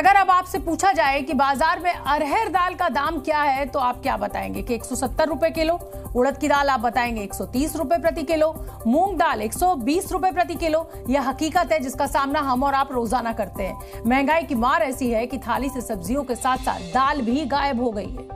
अगर अब आपसे पूछा जाए कि बाजार में अरहर दाल का दाम क्या है तो आप क्या बताएंगे कि 170 रुपए किलो, उड़द की दाल आप बताएंगे 130 रुपए प्रति किलो, मूंग दाल 120 रुपए प्रति किलो। यह हकीकत है जिसका सामना हम और आप रोजाना करते हैं। महंगाई की मार ऐसी है कि थाली से सब्जियों के साथ साथ दाल भी गायब हो गई है।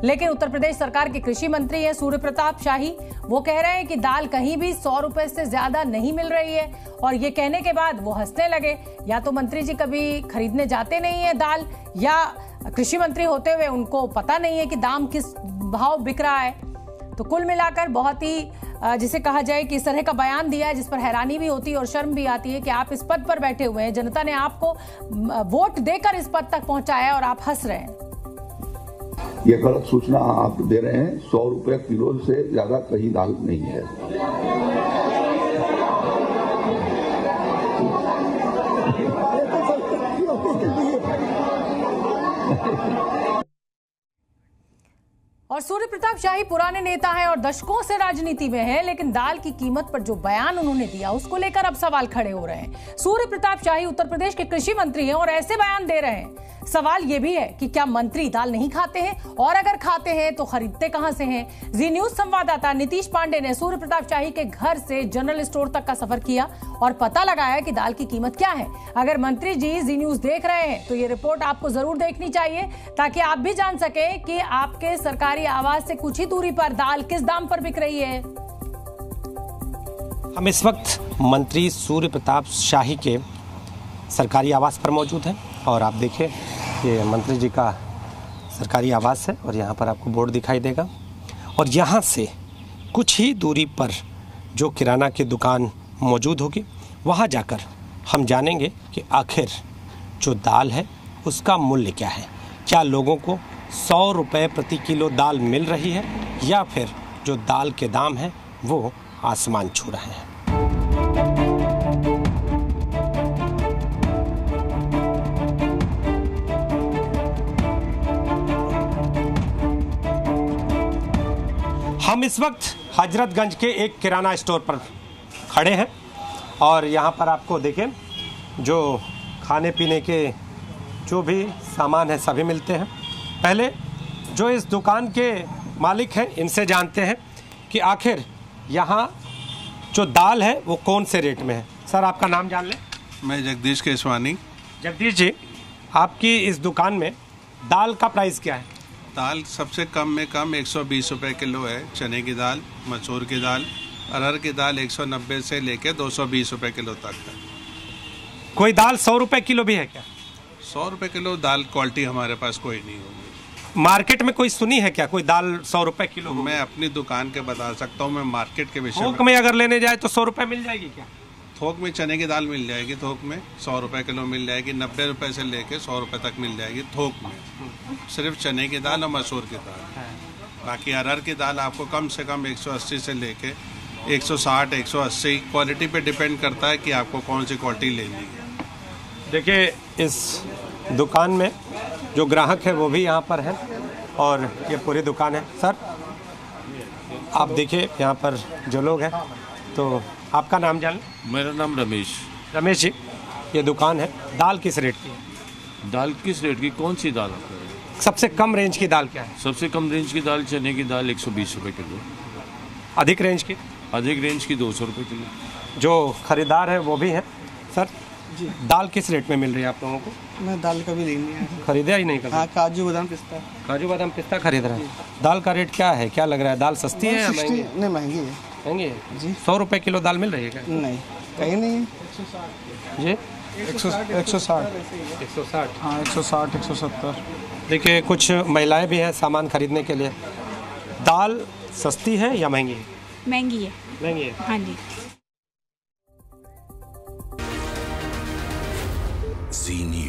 लेकिन उत्तर प्रदेश सरकार के कृषि मंत्री हैं सूर्य प्रताप शाही, वो कह रहे हैं कि दाल कहीं भी 100 रुपए से ज्यादा नहीं मिल रही है। और ये कहने के बाद वो हंसने लगे। या तो मंत्री जी कभी खरीदने जाते नहीं है दाल, या कृषि मंत्री होते हुए उनको पता नहीं है कि दाम किस भाव बिक रहा है। तो कुल मिलाकर बहुत ही जिसे कहा जाए कि इस तरह का बयान दिया है जिस पर हैरानी भी होती है और शर्म भी आती है कि आप इस पद पर बैठे हुए हैं, जनता ने आपको वोट देकर इस पद तक पहुंचाया और आप हंस रहे हैं। ये गलत सूचना आप दे रहे हैं। 100 रुपए किलो से ज्यादा कहीं दाल नहीं है। और सूर्य प्रताप शाही पुराने नेता हैं और दशकों से राजनीति में हैं, लेकिन दाल की कीमत पर जो बयान उन्होंने दिया उसको लेकर अब सवाल खड़े हो रहे हैं। सूर्य प्रताप शाही उत्तर प्रदेश के कृषि मंत्री हैं और ऐसे बयान दे रहे हैं। सवाल यह भी है कि क्या मंत्री दाल नहीं खाते हैं, और अगर खाते हैं तो खरीदते कहां से हैं? जी न्यूज संवाददाता नीतीश पांडे ने सूर्य प्रताप शाही के घर से जनरल स्टोर तक का सफर किया और पता लगाया कि दाल की कीमत क्या है। अगर मंत्री जी न्यूज देख रहे हैं तो ये रिपोर्ट आपको जरूर देखनी चाहिए, ताकि आप भी जान सके कि आपके सरकारी आवास से कुछ ही दूरी पर दाल किस दाम पर बिक रही है। हम इस वक्त मंत्री सूर्य प्रताप शाही के सरकारी आवास पर मौजूद हैं और आप देखिए ये मंत्री जी का सरकारी आवास है और यहाँ पर आपको बोर्ड दिखाई देगा। और यहाँ से कुछ ही दूरी पर जो किराना की दुकान मौजूद होगी, वहाँ जाकर हम जानेंगे कि आखिर जो दाल है उसका मूल्य क्या है। क्या लोगों को 100 रुपये प्रति किलो दाल मिल रही है, या फिर जो दाल के दाम हैं वो आसमान छू रहे हैं। हम इस वक्त हजरतगंज के एक किराना स्टोर पर खड़े हैं और यहाँ पर आपको देखें जो खाने पीने के जो भी सामान है सभी मिलते हैं। पहले जो इस दुकान के मालिक हैं इनसे जानते हैं कि आखिर यहाँ जो दाल है वो कौन से रेट में है। सर आपका नाम जान लें। मैं जगदीश केसवानी। जगदीश जी, आपकी इस दुकान में दाल का प्राइस क्या है? दाल सबसे कम में कम 120 रुपए किलो है। चने की दाल, मसूर की दाल, अरहर की दाल 190 से लेके 220 रुपए किलो तक है। कोई दाल 100 रुपए किलो भी है क्या? 100 रुपए किलो दाल क्वालिटी हमारे पास कोई नहीं होगी। मार्केट में कोई सुनी है क्या कोई दाल 100 रुपए किलो? मैं अपनी दुकान के बता सकता हूँ। मैं मार्केट के विषय थोक में अगर लेने जाए तो 100 रुपए मिल जाएगी क्या? थोक में चने की दाल मिल जाएगी, थोक में 100 रुपए किलो मिल जाएगी। 90 रुपए से लेके 100 रुपए तक मिल जाएगी थोक में, सिर्फ चने की दाल और मसूर की दाल। बाकी अरहर की दाल आपको कम से कम 180 से लेके 160, 180 क्वालिटी पे डिपेंड करता है कि आपको कौन सी क्वालिटी लेनी है। देखिए इस दुकान में जो ग्राहक है वो भी यहाँ पर है और ये पूरी दुकान है। सर आप देखिए यहाँ पर जो लोग हैं, तो आपका नाम जान लें। मेरा नाम रमेश। रमेश जी, ये दुकान है, दाल किस रेट की है? दाल किस रेट की? कौन सी दाल आपको? सबसे कम रेंज की दाल क्या है? सबसे कम रेंज की दाल चने की दाल 120 रुपए किलो। अधिक रेंज की? अधिक रेंज की 200 रुपए किलो। जो खरीदार है वो भी है। सर जी, दाल किस रेट में मिल रही है आप लोगों को? मैं दाल कभी लेनी है। खरीदा ही नहीं कभी? हाँ, काजू बादाम पिस्ता। काजू बादाम पिस्ता खरीद रहे हैं। दाल का रेट क्या है, क्या लग रहा है? दाल सस्ती है या महंगी? नहीं, महंगी है। महंगी है जी। 100 रुपए किलो दाल मिल रही है क्या? नहीं, कहीं नहीं। जी 160। 160। हाँ, 160, 170। देखिए कुछ महिलाएं भी हैं सामान खरीदने के लिए। दाल सस्ती है या महंगी है? महंगी है। महंगी है, हाँ जी। जी न्यूज।